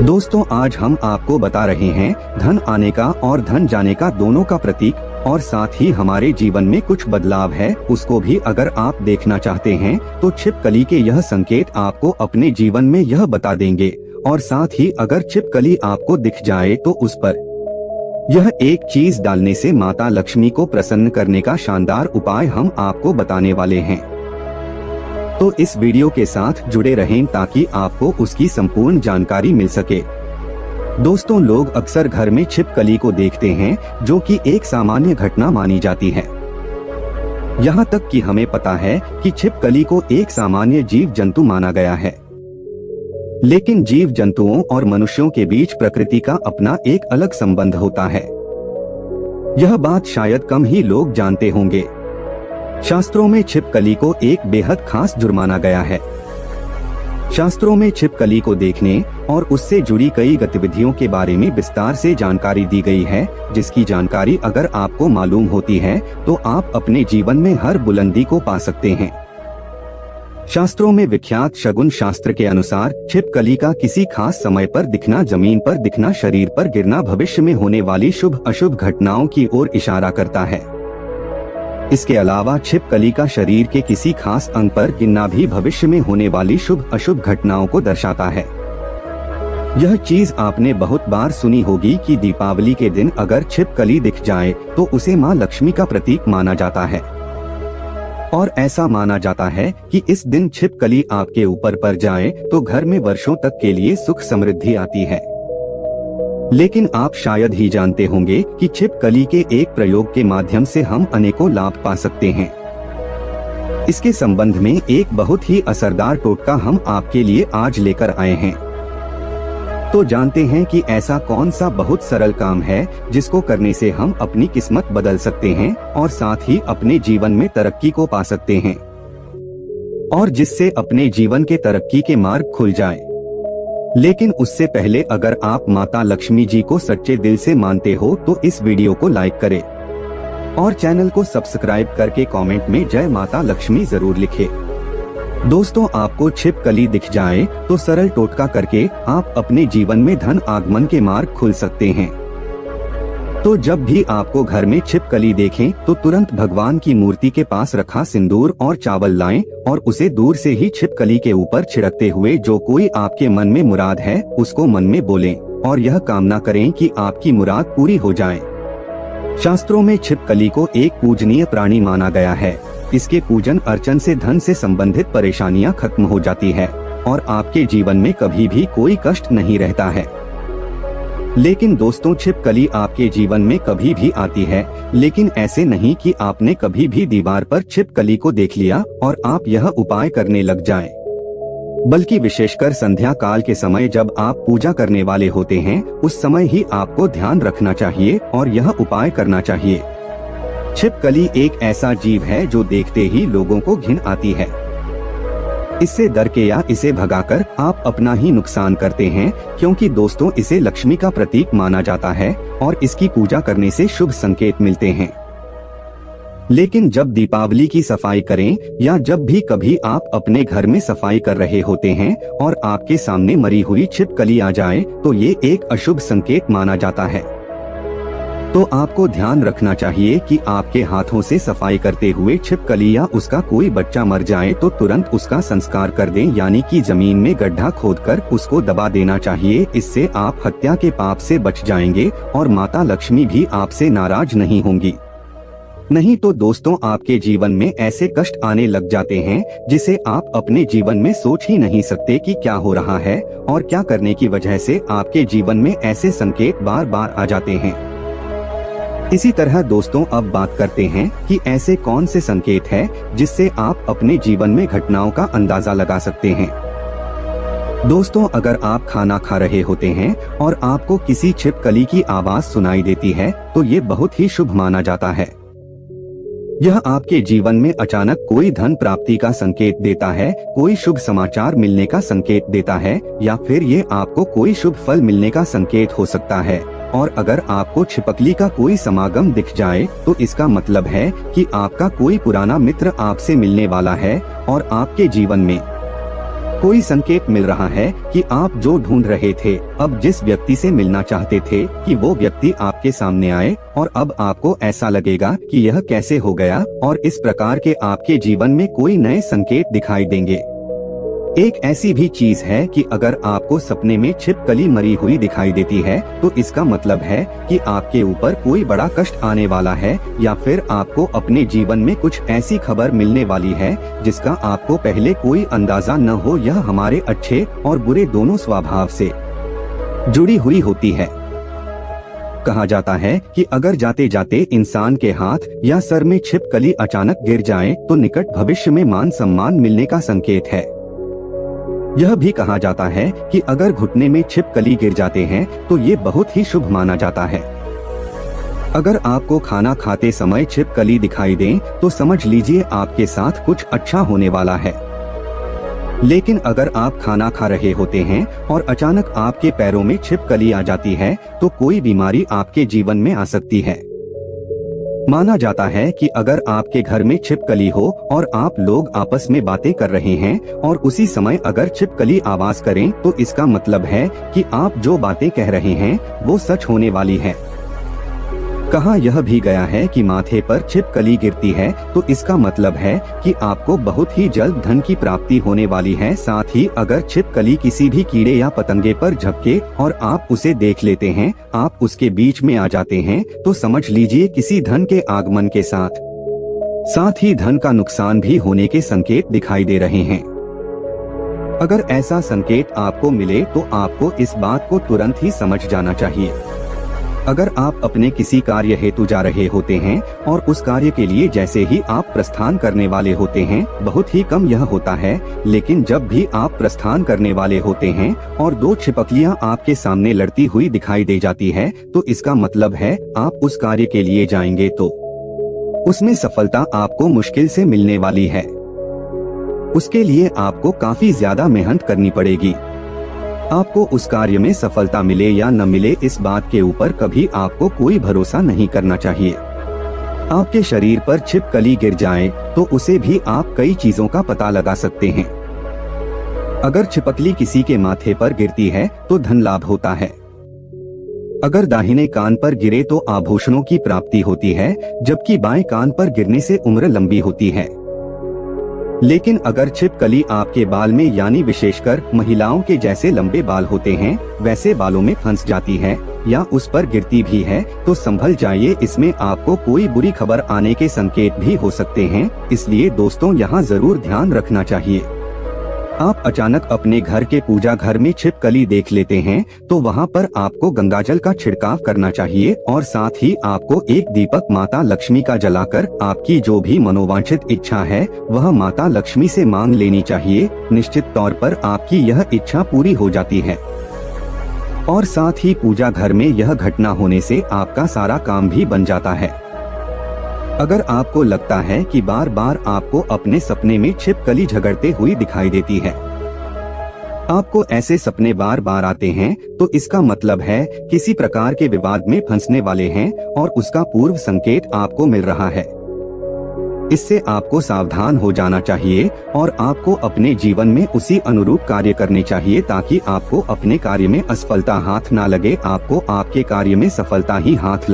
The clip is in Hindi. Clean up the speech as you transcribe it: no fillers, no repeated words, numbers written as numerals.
दोस्तों, आज हम आपको बता रहे हैं धन आने का और धन जाने का दोनों का प्रतीक, और साथ ही हमारे जीवन में कुछ बदलाव है उसको भी अगर आप देखना चाहते हैं तो छिपकली के यह संकेत आपको अपने जीवन में यह बता देंगे। और साथ ही अगर छिपकली आपको दिख जाए तो उस पर यह एक चीज डालने से माता लक्ष्मी को प्रसन्न करने का शानदार उपाय हम आपको बताने वाले हैं। तो इस वीडियो के साथ जुड़े रहें ताकि आपको उसकी संपूर्ण जानकारी मिल सके। दोस्तों, लोग अक्सर घर में छिपकली को देखते हैं, जो कि एक सामान्य घटना मानी जाती है। यहाँ तक कि हमें पता है कि छिपकली को एक सामान्य जीव जंतु माना गया है। लेकिन जीव जंतुओं और मनुष्यों के बीच प्रकृति का अपना एक अलग संबंध होता है। यह बात शायद कम ही लोग जानते होंगे। शास्त्रों में छिपकली को एक बेहद खास जुर्म माना गया है। शास्त्रों में छिपकली को देखने और उससे जुड़ी कई गतिविधियों के बारे में विस्तार से जानकारी दी गई है, जिसकी जानकारी अगर आपको मालूम होती है तो आप अपने जीवन में हर बुलंदी को पा सकते हैं। शास्त्रों में विख्यात शगुन शास्त्र के अनुसार छिपकली का किसी खास समय पर दिखना, जमीन पर दिखना, शरीर पर गिरना भविष्य में होने वाली शुभ अशुभ घटनाओं की ओर इशारा करता है। इसके अलावा छिपकली का शरीर के किसी खास अंग पर गिरना भी भविष्य में होने वाली शुभ अशुभ घटनाओं को दर्शाता है। यह चीज आपने बहुत बार सुनी होगी कि दीपावली के दिन अगर छिपकली दिख जाए तो उसे मां लक्ष्मी का प्रतीक माना जाता है। और ऐसा माना जाता है कि इस दिन छिपकली आपके ऊपर पड़ जाए तो घर में वर्षों तक के लिए सुख समृद्धि आती है। लेकिन आप शायद ही जानते होंगे कि छिपकली के एक प्रयोग के माध्यम से हम अनेकों लाभ पा सकते हैं। इसके संबंध में एक बहुत ही असरदार टोटका हम आपके लिए आज लेकर आए हैं। तो जानते हैं कि ऐसा कौन सा बहुत सरल काम है जिसको करने से हम अपनी किस्मत बदल सकते हैं और साथ ही अपने जीवन में तरक्की को पा सकते हैं, और जिससे अपने जीवन के तरक्की के मार्ग खुल जाए। लेकिन उससे पहले अगर आप माता लक्ष्मी जी को सच्चे दिल से मानते हो तो इस वीडियो को लाइक करें और चैनल को सब्सक्राइब करके कमेंट में जय माता लक्ष्मी जरूर लिखें। दोस्तों, आपको छिपकली दिख जाए तो सरल टोटका करके आप अपने जीवन में धन आगमन के मार्ग खुल सकते हैं। तो जब भी आपको घर में छिपकली देखें तो तुरंत भगवान की मूर्ति के पास रखा सिंदूर और चावल लाएं और उसे दूर से ही छिपकली के ऊपर छिड़कते हुए जो कोई आपके मन में मुराद है उसको मन में बोलें और यह कामना करें कि आपकी मुराद पूरी हो जाए। शास्त्रों में छिपकली को एक पूजनीय प्राणी माना गया है। इसके पूजन अर्चन से धन से संबंधित परेशानियां खत्म हो जाती है और आपके जीवन में कभी भी कोई कष्ट नहीं रहता है। लेकिन दोस्तों, छिपकली आपके जीवन में कभी भी आती है, लेकिन ऐसे नहीं कि आपने कभी भी दीवार पर छिपकली को देख लिया और आप यह उपाय करने लग जाएं। बल्कि विशेषकर संध्या काल के समय जब आप पूजा करने वाले होते हैं, उस समय ही आपको ध्यान रखना चाहिए और यह उपाय करना चाहिए। छिपकली एक ऐसा जीव है जो देखते ही लोगों को घिन आती है। इससे डर के या इसे भगाकर आप अपना ही नुकसान करते हैं, क्योंकि दोस्तों इसे लक्ष्मी का प्रतीक माना जाता है और इसकी पूजा करने से शुभ संकेत मिलते हैं। लेकिन जब दीपावली की सफाई करें या जब भी कभी आप अपने घर में सफाई कर रहे होते हैं और आपके सामने मरी हुई छिपकली आ जाए तो ये एक अशुभ संकेत माना जाता है। तो आपको ध्यान रखना चाहिए कि आपके हाथों से सफाई करते हुए छिपकली या उसका कोई बच्चा मर जाए तो तुरंत उसका संस्कार कर दें, यानी कि जमीन में गड्ढा खोदकर उसको दबा देना चाहिए। इससे आप हत्या के पाप से बच जाएंगे और माता लक्ष्मी भी आपसे नाराज नहीं होंगी। नहीं तो दोस्तों, आपके जीवन में ऐसे कष्ट आने लग जाते हैं जिसे आप अपने जीवन में सोच ही नहीं सकते कि क्या हो रहा है और क्या करने की वजह से आपके जीवन में ऐसे संकेत बार बार आ जाते हैं। इसी तरह दोस्तों, अब बात करते हैं कि ऐसे कौन से संकेत हैं जिससे आप अपने जीवन में घटनाओं का अंदाजा लगा सकते हैं। दोस्तों, अगर आप खाना खा रहे होते हैं और आपको किसी छिपकली की आवाज सुनाई देती है तो ये बहुत ही शुभ माना जाता है। यह आपके जीवन में अचानक कोई धन प्राप्ति का संकेत देता है, कोई शुभ समाचार मिलने का संकेत देता है, या फिर ये आपको कोई शुभ फल मिलने का संकेत हो सकता है। और अगर आपको छिपकली का कोई समागम दिख जाए तो इसका मतलब है कि आपका कोई पुराना मित्र आपसे मिलने वाला है और आपके जीवन में कोई संकेत मिल रहा है कि आप जो ढूंढ रहे थे, अब जिस व्यक्ति से मिलना चाहते थे, कि वो व्यक्ति आपके सामने आए, और अब आपको ऐसा लगेगा कि यह कैसे हो गया, और इस प्रकार के आपके जीवन में कोई नए संकेत दिखाई देंगे। एक ऐसी भी चीज है कि अगर आपको सपने में छिपकली मरी हुई दिखाई देती है, तो इसका मतलब है कि आपके ऊपर कोई बड़ा कष्ट आने वाला है, या फिर आपको अपने जीवन में कुछ ऐसी खबर मिलने वाली है जिसका आपको पहले कोई अंदाजा न हो। यह हमारे अच्छे और बुरे दोनों स्वभाव से जुड़ी हुई होती है। कहा जाता है कि अगर जाते जाते इंसान के हाथ या सर में छिपकली अचानक गिर जाए तो निकट भविष्य में मान सम्मान मिलने का संकेत है। यह भी कहा जाता है कि अगर घुटने में छिपकली गिर जाते हैं तो ये बहुत ही शुभ माना जाता है। अगर आपको खाना खाते समय छिपकली दिखाई दे तो समझ लीजिए आपके साथ कुछ अच्छा होने वाला है। लेकिन अगर आप खाना खा रहे होते हैं और अचानक आपके पैरों में छिपकली आ जाती है तो कोई बीमारी आपके जीवन में आ सकती है। माना जाता है कि अगर आपके घर में छिपकली हो और आप लोग आपस में बातें कर रहे हैं और उसी समय अगर छिपकली आवाज करें तो इसका मतलब है कि आप जो बातें कह रहे हैं वो सच होने वाली है। कहा यह भी गया है कि माथे पर छिपकली गिरती है तो इसका मतलब है कि आपको बहुत ही जल्द धन की प्राप्ति होने वाली है। साथ ही अगर छिपकली किसी भी कीड़े या पतंगे पर झपके और आप उसे देख लेते हैं, आप उसके बीच में आ जाते हैं, तो समझ लीजिए किसी धन के आगमन के साथ ही धन का नुकसान भी होने के संकेत दिखाई दे रहे हैं। अगर ऐसा संकेत आपको मिले तो आपको इस बात को तुरंत ही समझ जाना चाहिए। अगर आप अपने किसी कार्य हेतु जा रहे होते हैं और उस कार्य के लिए जैसे ही आप प्रस्थान करने वाले होते हैं, बहुत ही कम यह होता है, लेकिन जब भी आप प्रस्थान करने वाले होते हैं और दो छिपकलियां आपके सामने लड़ती हुई दिखाई दे जाती है, तो इसका मतलब है आप उस कार्य के लिए जाएंगे तो उसमें सफलता आपको मुश्किल से मिलने वाली है। उसके लिए आपको काफी ज्यादा मेहनत करनी पड़ेगी। आपको उस कार्य में सफलता मिले या न मिले, इस बात के ऊपर कभी आपको कोई भरोसा नहीं करना चाहिए। आपके शरीर पर छिपकली गिर जाए तो उसे भी आप कई चीजों का पता लगा सकते हैं। अगर छिपकली किसी के माथे पर गिरती है तो धन लाभ होता है। अगर दाहिने कान पर गिरे तो आभूषणों की प्राप्ति होती है, जबकि बाएं कान पर गिरने से उम्र लंबी होती है। लेकिन अगर छिपकली आपके बाल में, यानी विशेषकर महिलाओं के जैसे लंबे बाल होते हैं वैसे बालों में फंस जाती है या उस पर गिरती भी है, तो संभल जाइए, इसमें आपको कोई बुरी खबर आने के संकेत भी हो सकते हैं। इसलिए दोस्तों, यहाँ जरूर ध्यान रखना चाहिए। आप अचानक अपने घर के पूजा घर में छिपकली देख लेते हैं तो वहाँ पर आपको गंगाजल का छिड़काव करना चाहिए और साथ ही आपको एक दीपक माता लक्ष्मी का जलाकर आपकी जो भी मनोवांछित इच्छा है वह माता लक्ष्मी से मांग लेनी चाहिए। निश्चित तौर पर आपकी यह इच्छा पूरी हो जाती है। और साथ ही पूजा घर में यह घटना होने से आपका सारा काम भी बन जाता है। अगर आपको लगता है कि बार बार आपको अपने सपने में छिपकली झगड़ते हुई दिखाई देती है, आपको ऐसे सपने बार बार आते हैं, तो इसका मतलब है किसी प्रकार के विवाद में फंसने वाले हैं और उसका पूर्व संकेत आपको मिल रहा है। इससे आपको सावधान हो जाना चाहिए और आपको अपने जीवन में उसी अनुरूप कार्य करने चाहिए ताकि आपको अपने कार्य में असफलता हाथ ना लगे, आपको आपके कार्य में सफलता ही हाथ लगे।